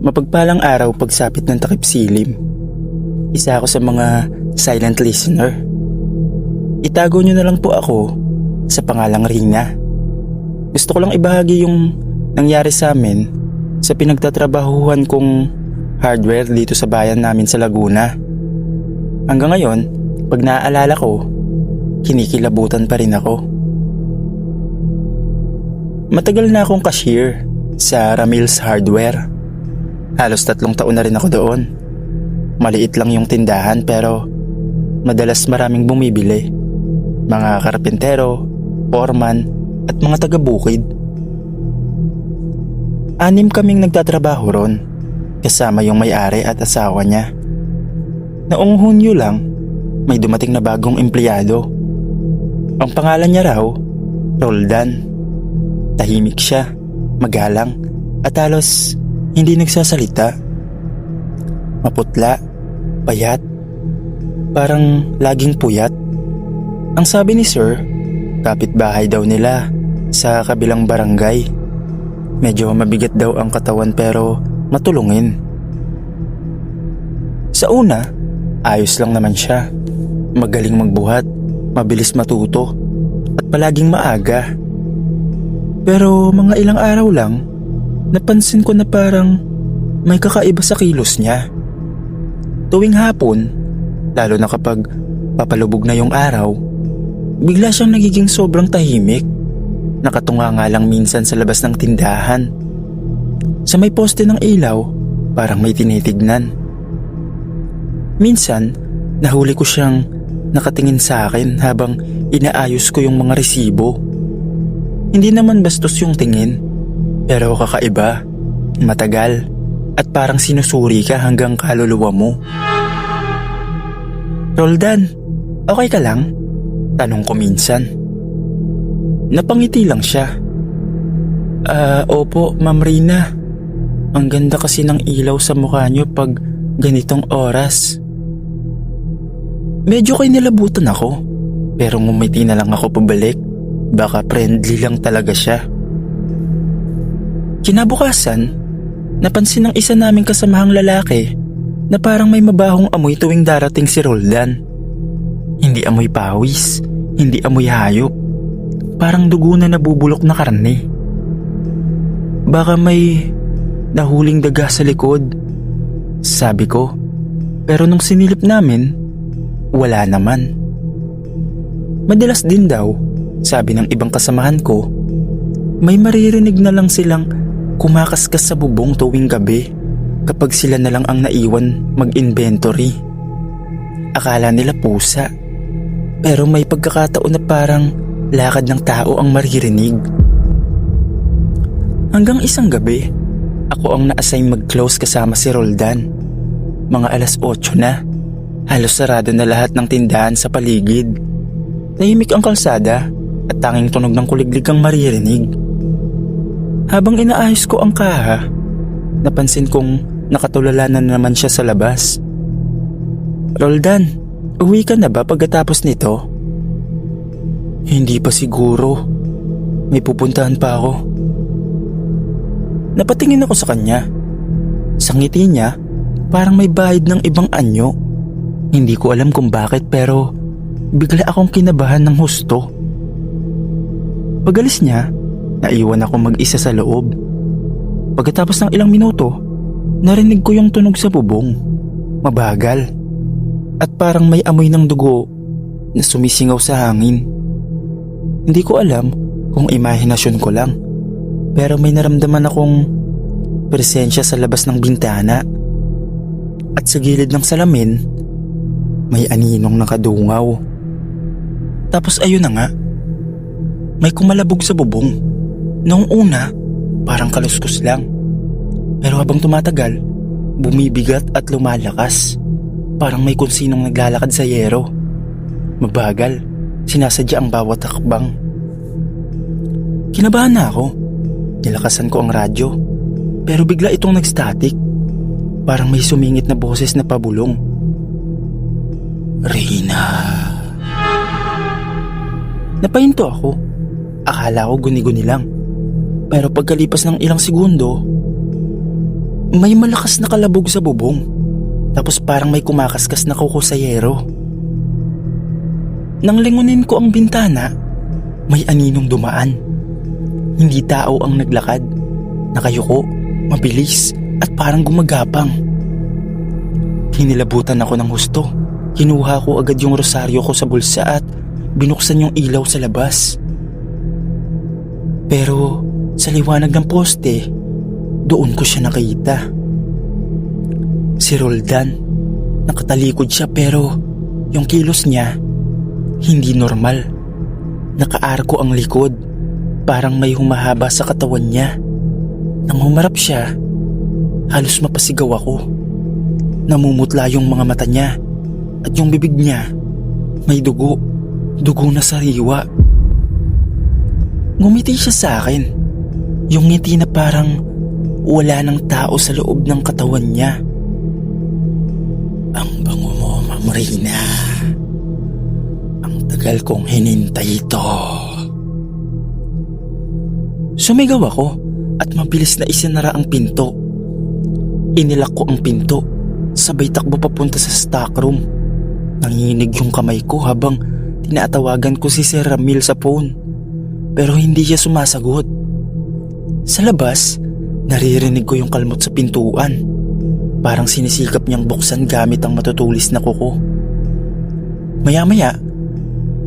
Mapagpalang araw pagsapit ng takip silim. Isa ako sa mga silent listener. Itago niyo na lang po ako sa pangalang Rina. Gusto ko lang ibahagi yung nangyari sa amin sa pinagtatrabahuhan kong hardware dito sa bayan namin sa Laguna. Hanggang ngayon, pag naaalala ko, kinikilabutan pa rin ako. Matagal na akong cashier sa Ramil's Hardware. Halos 3 taon na rin ako doon. Maliit lang yung tindahan pero madalas maraming bumibili. Mga karpentero, foreman at mga taga-bukid. 6 kaming nagtatrabaho ron, kasama yung may-ari at asawa niya. Noong Hunyo lang, may dumating na bagong empleyado. Ang pangalan niya raw, Roldan. Tahimik siya, magalang at halos hindi nagsasalita. Maputla, payat, parang laging puyat. Ang sabi ni Sir, kapitbahay daw nila sa kabilang barangay. Medyo mabigat daw ang katawan pero matulungin. Sa una, ayos lang naman siya. Magaling magbuhat, mabilis matuto, at palaging maaga. Pero mga ilang araw lang, napansin ko na parang may kakaiba sa kilos niya. Tuwing hapon, lalo na kapag papalubog na yung araw, bigla siyang nagiging sobrang tahimik. Nakatunga nga lang minsan sa labas ng tindahan. Sa may poste ng ilaw, parang may tinitignan. Minsan, nahuli ko siyang nakatingin sa akin habang inaayos ko yung mga resibo. Hindi naman bastos yung tingin, pero kakaiba, matagal, at parang sinusuri ka hanggang kaluluwa mo. Roldan, okay ka lang? Tanong ko minsan. Napangiti lang siya. Opo, Ma'am Rina. Ang ganda kasi ng ilaw sa mukha niyo pag ganitong oras. Medyo kay nilabutan ako, pero ngumiti na lang ako pabalik. Baka friendly lang talaga siya. Kinabukasan, napansin ng isa naming kasamahang lalaki na parang may mabahong amoy tuwing darating si Roldan. Hindi amoy pawis, hindi amoy hayop. Parang dugo na nabubulok na karne. Baka may nahuling daga sa likod, sabi ko. Pero nung sinilip namin, wala naman. Madalas din daw, sabi ng ibang kasamahan ko, may maririnig na lang silang kumakaskas sa bubong tuwing gabi kapag sila na lang ang naiwan mag-inventory. Akala nila pusa, pero may pagkakataon na parang lakad ng tao ang maririnig. Hanggang isang gabi, ako ang na-assign mag-close kasama si Roldan. Mga 8:00 na, halos sarado na lahat ng tindahan sa paligid. Tahimik ang kalsada at tanging tunog ng kuliglig ang maririnig. Habang inaayos ko ang kaha, napansin kong nakatulala na naman siya sa labas. Roldan, uwi ka na ba pagkatapos nito? Hindi pa siguro. May pupuntahan pa ako. Napatingin ako sa kanya. Sa ngiti niya, parang may bahid ng ibang anyo. Hindi ko alam kung bakit pero bigla akong kinabahan ng husto. Pagalis niya, naiwan ako mag-isa sa loob. Pagkatapos ng ilang minuto, narinig ko yung tunog sa bubong. Mabagal. At parang may amoy ng dugo na sumisingaw sa hangin. Hindi ko alam kung imahinasyon ko lang, pero may naramdaman akong presensya sa labas ng bintana. At sa gilid ng salamin, may aninong nakadungaw. Tapos ayun na nga, may kumalabog sa bubong. Noong una, parang kaluskos lang. Pero habang tumatagal, bumibigat at lumalakas. Parang may kung sinong naglalakad sa yero. Mabagal, sinasadya ang bawat hakbang. Kinabahan na ako. Nilakasan ko ang radyo. Pero bigla itong nag-static. Parang may sumingit na boses na pabulong. Rina. Napahinto ako. Akala ko guni-guni lang. Pero pagkalipas ng ilang segundo, May malakas na kalabog sa bubong. Tapos parang may kumakaskas na kuko sa yero. Nang lingunin ko ang bintana, may aninong dumaan. Hindi tao ang naglakad. Nakayuko, mabilis at parang gumagapang. Hinilabutan ako ng husto. Kinuha ko agad yung rosaryo ko sa bulsa at binuksan yung ilaw sa labas. Pero sa liwanag ng poste, doon ko siya nakita. Si Roldan. Nakatalikod siya pero yung kilos niya hindi normal. Nakaarko ang likod. Parang may humahaba sa katawan niya. Nang humarap siya, halos mapasigaw ako. Namumutla yung mga mata niya at yung bibig niya may dugo. Dugo na sariwa. Ngumiti siya sa akin. Yung ngiti na parang wala ng tao sa loob ng katawan niya. Ang bango mo, Ma'am Reyna. Ang tagal kong hinintay ito. Sumigaw ako at mabilis na isinara ang pinto. Inilak ko ang pinto. Sabay takbo papunta sa stockroom. Nanginginig yung kamay ko habang tinatawagan ko si Sir Ramil sa phone. Pero hindi siya sumasagot. Sa labas, naririnig ko yung kalmot sa pintuan. Parang sinisikap niyang buksan gamit ang matutulis na kuko. Maya-maya,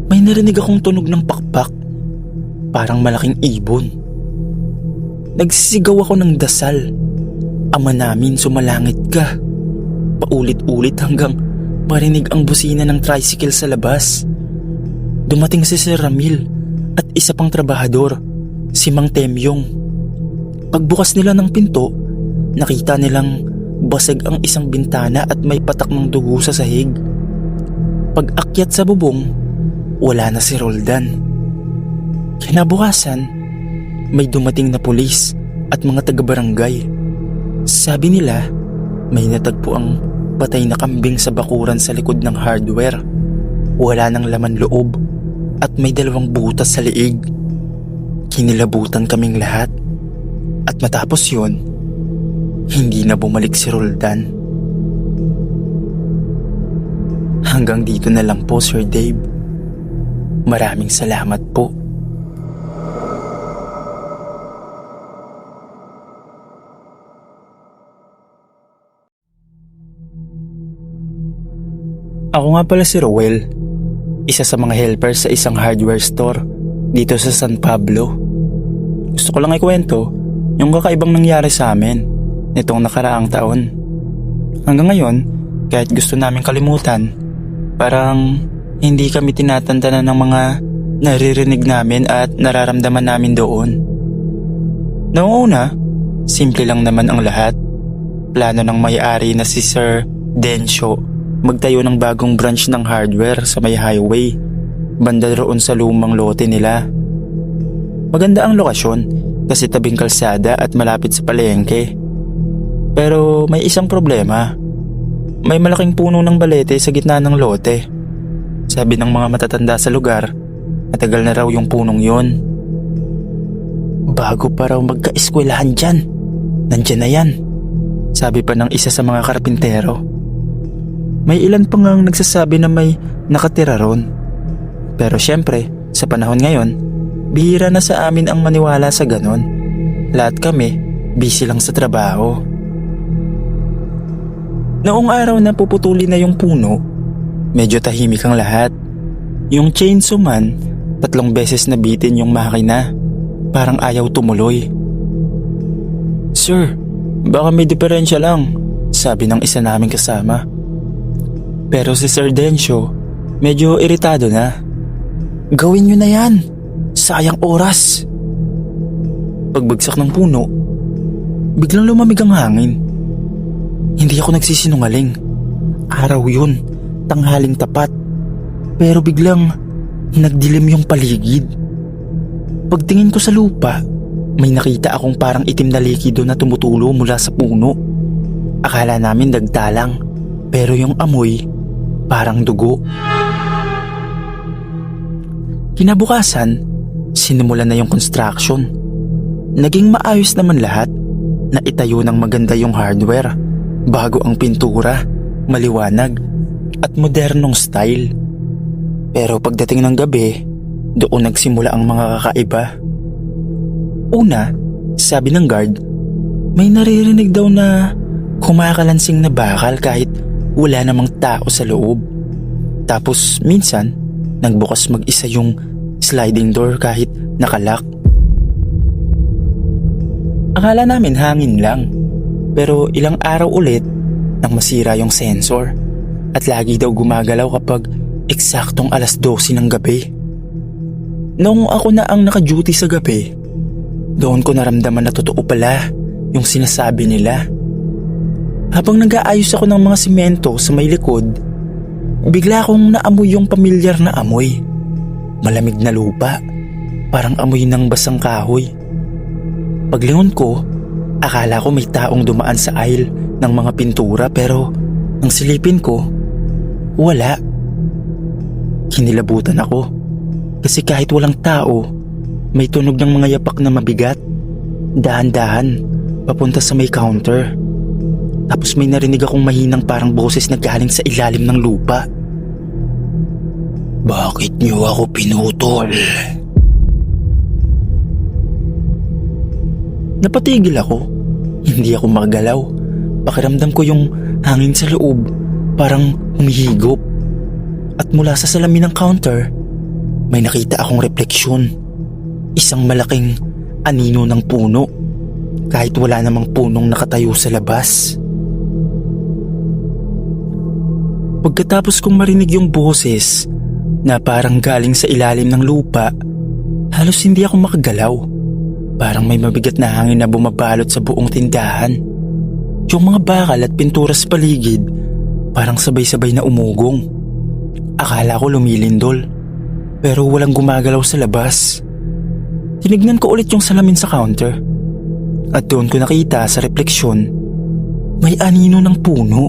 may narinig akong tunog ng pakpak. Parang malaking ibon. Nagsisigaw ako ng dasal. Ama namin, sumalangit ka. Paulit-ulit hanggang marinig ang busina ng tricycle sa labas. Dumating si Sir Ramil at isa pang trabahador, si Mang Temyong. Pagbukas nila ng pinto, nakita nilang basag ang isang bintana at may patak ng dugo sa sahig. Pag-akyat sa bubong, wala na si Roldan. Kinabukasan, may dumating na pulis at mga taga-barangay. Sabi nila, may natagpo ang patay na kambing sa bakuran sa likod ng hardware. Wala nang laman loob at may 2 butas sa liig. Kinilabutan kaming lahat. At matapos yun, hindi na bumalik si Roldan. Hanggang dito na lang po, Sir Dave. Maraming salamat po. Ako nga pala si Roel, isa sa mga helper sa isang hardware store dito sa San Pablo. Gusto ko lang ikwento yung kakaibang nangyari sa amin nitong nakaraang taon. Hanggang ngayon, kahit gusto namin kalimutan, parang hindi kami tinatantanan ng mga naririnig namin at nararamdaman namin doon. Noong una, simple lang naman ang lahat. Plano ng may-ari na si Sir Densyo magtayo ng bagong branch ng hardware sa may highway, banda roon sa lumang lote nila. Maganda ang lokasyon kasi tabing kalsada at malapit sa palengke. Pero may isang problema. May malaking puno ng balete sa gitna ng lote. Sabi ng mga matatanda sa lugar, matagal na raw yung punong yon. Bago pa raw magka-eskwelahan dyan, nandyan na yan, sabi pa ng isa sa mga karpintero. May ilan pa ngang nagsasabi na may nakatira ron. Pero syempre, sa panahon ngayon, bihira na sa amin ang maniwala sa ganon. Lahat kami, busy lang sa trabaho. Noong araw na puputulin na yung puno, medyo tahimik ang lahat. Yung chainsaw man, 3 beses nabitin yung makina. Parang ayaw tumuloy. Sir, baka may diferensya lang, sabi ng isa naming kasama. Pero si Sir Densyo, medyo iritado na. Gawin nyo na yan, sayang oras. Pagbagsak ng puno, biglang lumamig ang hangin. Hindi ako nagsisinungaling. Araw yun, tanghaling tapat. Pero biglang nagdilim yung paligid. Pagtingin ko sa lupa, may nakita akong parang itim na likido na tumutulo mula sa puno. Akala namin dagtalang, pero yung amoy parang dugo. Kinabukasan, sinimulan na yung construction. Naging maayos naman lahat. na itayo ng maganda yung hardware bago ang pintura, maliwanag at modernong style. Pero pagdating ng gabi, doon nagsimula ang mga kakaiba. Una, sabi ng guard, may naririnig daw na kumakalansing na bakal kahit wala namang tao sa loob. Tapos minsan, nagbukas mag-isa yung sliding door kahit nakalak. Akala namin hangin lang, pero ilang araw ulit nang masira yung sensor at lagi daw gumagalaw kapag eksaktong 12:00 ng gabi. Noong ako na ang naka-duty sa gabi, doon ko naramdaman na totoo pala yung sinasabi nila. Habang nag-aayos ako ng mga simento sa may likod, bigla akong naamoy yung pamilyar na amoy. Malamig na lupa, parang amoy ng basang kahoy. Paglingon ko, akala ko may taong dumaan sa aisle ng mga pintura pero nang silipin ko, wala. Kinilabutan ako kasi kahit walang tao, may tunog ng mga yapak na mabigat, dahan-dahan, papunta sa may counter. Tapos may narinig akong mahinang parang boses na galing sa ilalim ng lupa. Bakit niyo ako pinutol? Napatigil ako. Hindi ako magalaw. Pakiramdam ko yung hangin sa loob, parang humihigop. At mula sa salamin ng counter, may nakita akong refleksyon. Isang malaking anino ng puno, kahit wala namang punong nakatayo sa labas. Pagkatapos kong marinig yung boses na parang galing sa ilalim ng lupa, halos hindi ako makagalaw. Parang may mabigat na hangin na bumabalot sa buong tindahan. Yung mga bakal at pintura sa paligid parang sabay-sabay na umugong. Akala ko lumilindol, pero walang gumagalaw sa labas. Tinignan ko ulit yung salamin sa counter at doon ko nakita sa refleksyon, may anino ng puno.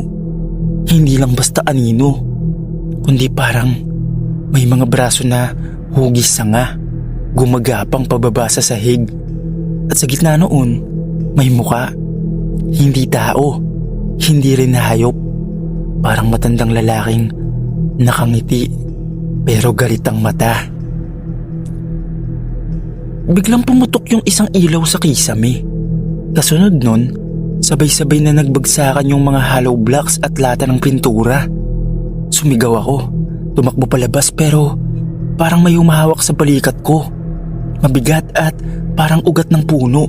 Hindi lang basta anino, kundi parang may mga braso na hugis sanga, gumagapang pababa sa sahig. At sa gitna noon, may muka. Hindi tao, hindi rin hayop. Parang matandang lalaking nakangiti pero galit ang mata. Biglang pumutok yung isang ilaw sa kisame. Kasunod nun, sabay-sabay na nagbagsakan yung mga hollow blocks at lata ng pintura. Sumigaw ako, tumakbo palabas pero parang may humahawak sa balikat ko. Mabigat at parang ugat ng puno.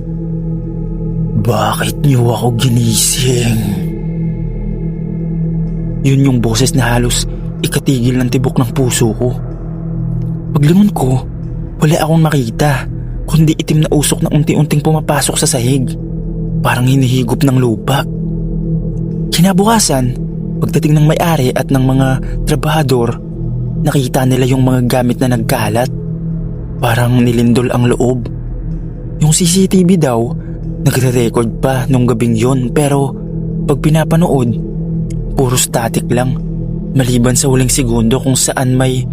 Bakit niyo ako ginising? Yun yung boses na halos ikatigil ng tibok ng puso ko. Paglingon ko, wala akong makita, kundi itim na usok na unti-unting pumapasok sa sahig. Parang hinihigop ng lupa. Kinabukasan, pagdating ng may-ari at ng mga trabahador, nakita nila yung mga gamit na nagkalat. Parang nilindol ang loob. Yung CCTV daw, nagre-record pa nung gabing yon, pero pag pinapanood, puro static lang. Maliban sa huling segundo kung saan may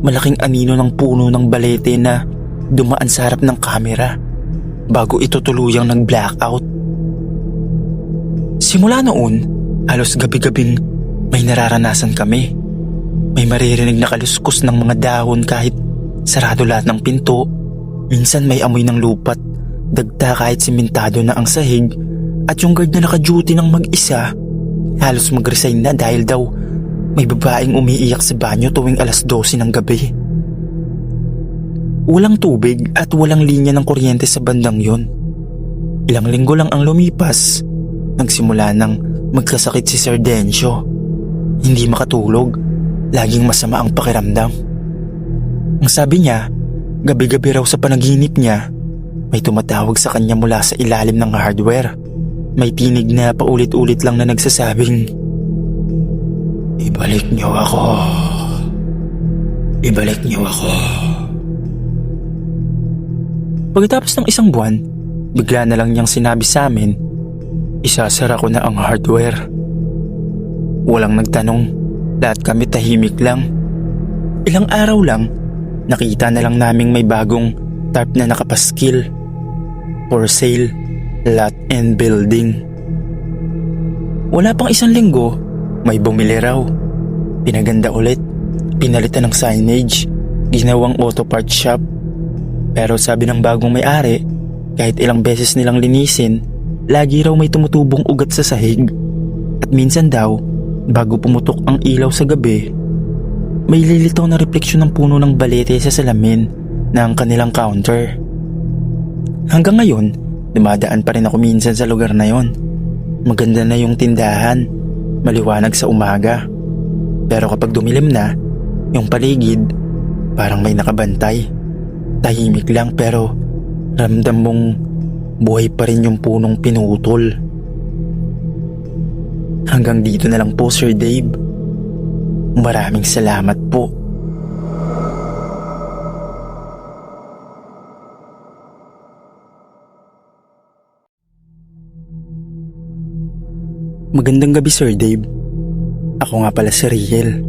malaking anino ng puno ng balete na dumaan sa harap ng kamera bago ito tuluyang nag-blackout. Simula noon, halos gabi-gabing may nararanasan kami. May maririnig na kaluskos ng mga dahon kahit sarado lahat ng pinto. Minsan may amoy ng lupat, dagta kahit simentado na ang sahig, at yung guard na naka-duty ng mag-isa halos mag-resign na dahil daw may babaeng umiiyak sa banyo tuwing 12:00 ng gabi. Walang tubig at walang linya ng kuryente sa bandang yon. Ilang linggo lang ang lumipas, nagsimula nang magkasakit si Sir Dencio. Hindi makatulog, laging masama ang pakiramdam. Ang sabi niya, gabi-gabi raw sa panaginip niya, may tumatawag sa kanya mula sa ilalim ng hardware. May tinig na paulit-ulit lang na nagsasabing, "Ibalik niyo ako. Ibalik niyo ako." Pagkatapos ng isang buwan, bigla na lang niyang sinabi sa amin, isasara ko na ang hardware. Walang nagtanong, lahat kami tahimik lang. Ilang araw lang, nakita na lang naming may bagong tarp na nakapaskil. For sale, Lot and Building. Wala pang isang linggo, may bumili raw. Pinaganda ulit, pinalitan ng signage, ginawang auto parts shop. Pero sabi ng bagong may-ari, kahit ilang beses nilang linisin, lagi raw may tumutubong ugat sa sahig. At minsan daw, bago pumutok ang ilaw sa gabi, may lilitaw na refleksyon ng puno ng balete sa salamin na ang kanilang counter. Hanggang ngayon, dumadaan pa rin ako minsan sa lugar na yon. Maganda na yung tindahan, maliwanag sa umaga. Pero kapag dumilim na, yung paligid, parang may nakabantay. Tahimik lang pero ramdam mong buhay pa rin yung punong pinutol. Hanggang dito na lang po, Sir Dave. Maraming salamat po. Magandang gabi, Sir Dave. Ako nga pala si Riel.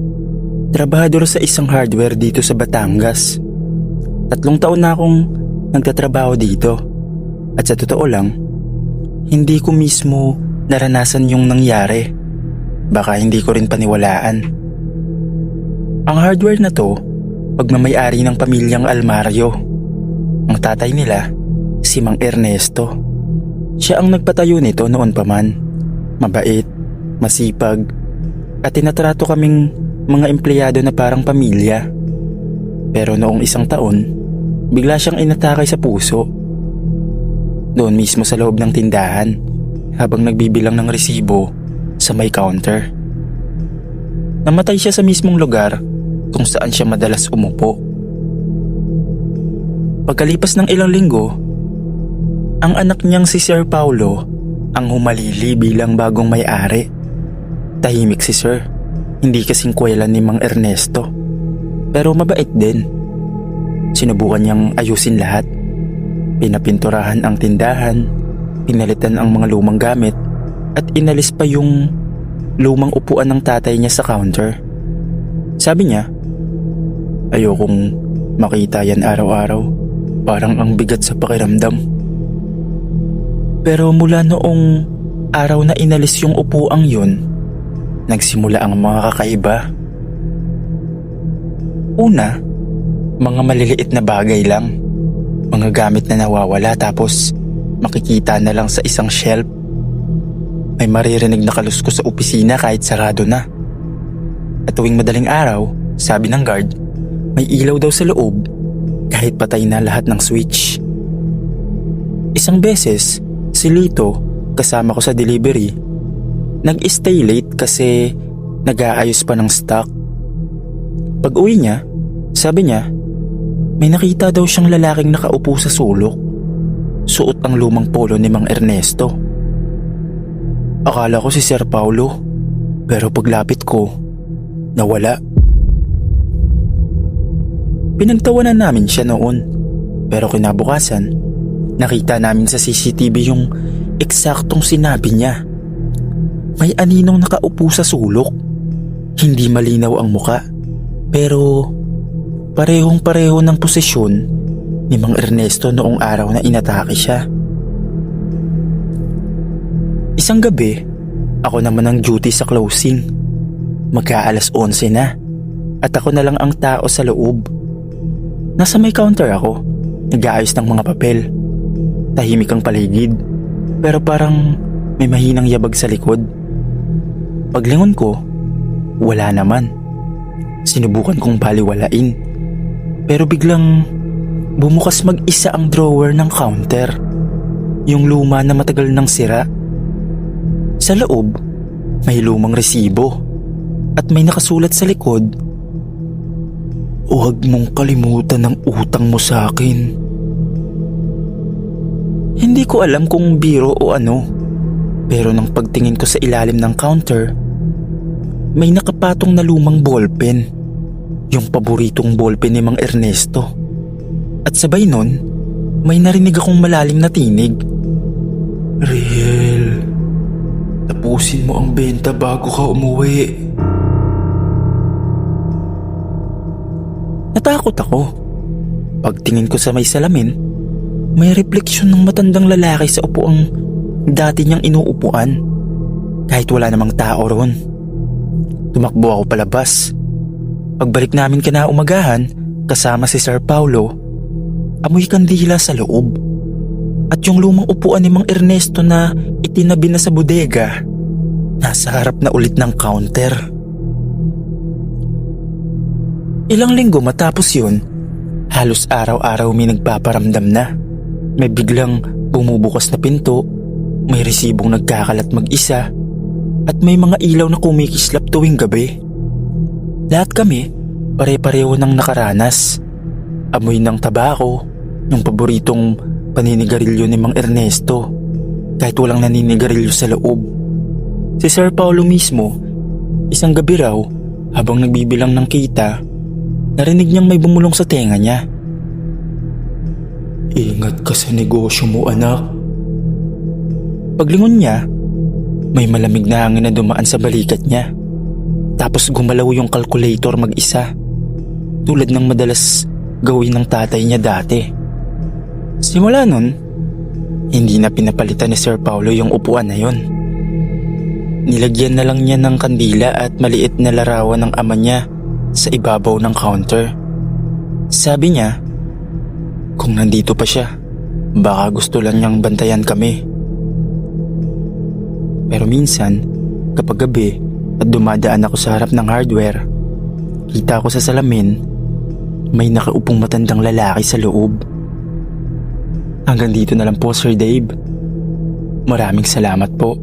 Trabahador sa isang hardware dito sa Batangas. 3 taon na akong nagtatrabaho dito. At sa totoo lang, hindi ko mismo naranasan yung nangyari. Baka hindi ko rin paniwalaan. Ang hardware na to, pagmamay-ari ng pamilyang Almario. Ang tatay nila, si Mang Ernesto. Siya ang nagpatayo nito noon pa man. Mabait, masipag, at tinatrato kaming mga empleyado na parang pamilya. Pero noong isang taon, bigla siyang inatakay sa puso. Doon mismo sa loob ng tindahan, habang nagbibilang ng resibo sa may counter. Namatay siya sa mismong lugar kung saan siya madalas umupo. Pagkalipas ng ilang linggo, ang anak niyang si Sir Paulo ang humalili bilang bagong may-ari. Tahimik si Sir, hindi kasing kwelan ni Mang Ernesto. Pero mabait din. Sinubukan niyang ayusin lahat. Pinapinturahan ang tindahan, pinalitan ang mga lumang gamit, at inalis pa yung lumang upuan ng tatay niya sa counter. Sabi niya, ayokong makita yan araw-araw. Parang ang bigat sa pakiramdam. Pero mula noong araw na inalis yung upuang yun, nagsimula ang mga kakaiba. Una, mga maliliit na bagay lang. Mga gamit na nawawala tapos makikita na lang sa isang shelf. May maririnig na kaluskos sa opisina kahit sarado na. At tuwing madaling araw, sabi ng guard, may ilaw daw sa loob kahit patay na lahat ng switch. Isang beses, si Lito, kasama ko sa delivery, nag-stay late kasi nag-aayos pa ng stock. Pag uwi niya, sabi niya, may nakita daw siyang lalaking nakaupo sa sulok. Suot ang lumang polo ni Mang Ernesto. Akala ko si Sir Paulo, pero paglapit ko, nawala. Pinagtawanan namin siya noon, pero kinabukasan, nakita namin sa CCTV yung eksaktong sinabi niya. May aninong nakaupo sa sulok. Hindi malinaw ang muka, pero parehong-pareho ng posisyon ni Mang Ernesto noong araw na inatake siya. Isang gabi, ako naman ang duty sa closing. Magka-alas 11 na at ako na lang ang tao sa loob. Nasa may counter ako, nag-aayos ng mga papel. Tahimik ang paligid, pero parang may mahinang yabag sa likod. Paglingon ko, wala naman. Sinubukan kong baliwalain, pero biglang bumukas mag-isa ang drawer ng counter. Yung luma na matagal nang sira. Sa loob, may lumang resibo at may nakasulat sa likod, "Huwag mong kalimutan ang utang mo sa akin." Hindi ko alam kung biro o ano, pero nang pagtingin ko sa ilalim ng counter, may nakapatong na lumang ballpen, yung paboritong ballpen ni Mang Ernesto. At sabay nun, may narinig akong malalim na tinig. "Riel, tapusin mo ang benta bago ka umuwi." Natakot ako. Pagtingin ko sa may salamin, may refleksyon ng matandang lalaki sa upuang dati niyang inuupuan kahit wala namang tao ron. Tumakbo ako palabas. Pagbalik namin kinaumagahan kasama si Sir Paulo, amoy kandila sa loob. At yung lumang upuan ni Mang Ernesto na itinabi na sa bodega, nasa harap na ulit ng counter. Ilang linggo matapos yun, halos araw-araw may nagpaparamdam na. May biglang bumubukas na pinto, may resibong nagkakalat mag-isa, at may mga ilaw na kumikislap tuwing gabi. Lahat kami, pare-pareho nang nakaranas. Amoy ng tabako, yung paboritong paninigarilyo ni Mang Ernesto, kahit walang naninigarilyo sa loob. Si Sir Paulo mismo, isang gabi raw, habang nagbibilang ng kita, narinig niyang may bumulong sa tenga niya. "Ingat ka sa negosyo mo, anak." Paglingon niya, may malamig na hangin na dumaan sa balikat niya. Tapos gumalaw yung calculator mag-isa, tulad ng madalas gawin ng tatay niya dati. Simula nun, hindi na pinapalitan ni Sir Paulo yung upuan na yun. Nilagyan na lang niya ng kandila at maliit na larawan ng ama niya sa ibabaw ng counter. Sabi niya, kung nandito pa siya, baka gusto lang niyang bantayan kami. Pero minsan, kapag gabi at dumadaan ako sa harap ng hardware, kita ko sa salamin, may nakaupong matandang lalaki sa loob. Hanggang dito na lang po, Sir Dave. Maraming salamat po.